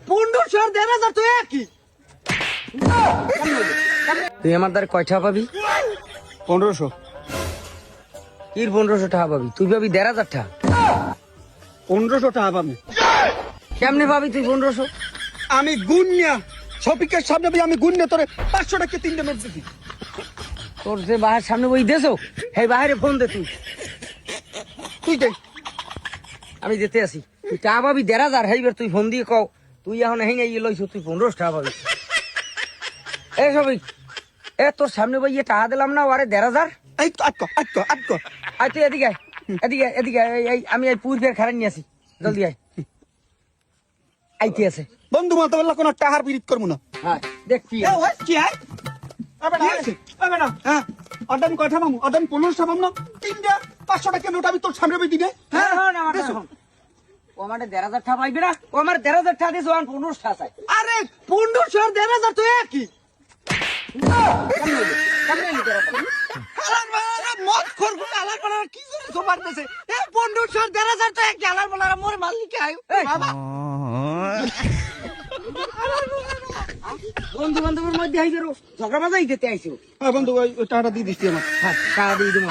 1500 আর 1500 তো একই। তুই আমার দ্বারা কয় টাকা পাবি? 1500। কি 1500 টাকা পাবি? তুই পাবি 1500 টাকা। 1500 টাকা পাবি। কেমনে পাবি তুই 1500? আমি গুন্যা শফিকের সামনে ভাই আমি গুন্যা তোরে 500 টাকা 3টা নোট দিছি। তোর যে বাহার সামনে বই দেছো, এই বাহিরে ফোন দে তুই। তুই দে। আমি যেতে আসি। তুই টাকা পাবি 1500, এইবার তুই ফোন দিয়ে কও তুই এখন হেঙে ইয়ে লইছ, তুই 1500 টাকা পাবি। এ সবই এ তোর সামনে বই টাকা দিলাম না, আরে 1500। এই তো আটকো। আয় তুই এদিকে আয়, এদিকে এই আমি এই পুরফের খারাপ নিয়ে আসি, জলদি আয়। আইতে আছে বন্ধু মাতা বললা কোন টাহার বিরিত করবো না। হ্যাঁ দেখছি। এ ওই কি হয়? হ্যাঁ অর্ডার কথা মামু অর্ডার 1500 পাবো না 3টা 500 টাকা নোট আমি তোর সামনে বই দিবে। হ্যাঁ ও আমার 1500 টাকা পাইবে না, ও আমার 1500 টাকা দিয়েছে, 1500 টাকা চাই। আরে 1500 আর 1500 তো একই। মদ খোরগুলো আলার পালার কি জন্য জমার দেশে এ 1500 আর 1500 তো একই আলার পালার মোর মালিক আয় বাবা। বন্ধু বান্ধবের মধ্যে আইবে ঝগড়া বাজাই দিতে আইসো। হ্যাঁ বন্ধু ওই টাকাটা দিয়ে দিচ্ছি আমার। হ্যাঁ টাকা দিয়ে দেবো।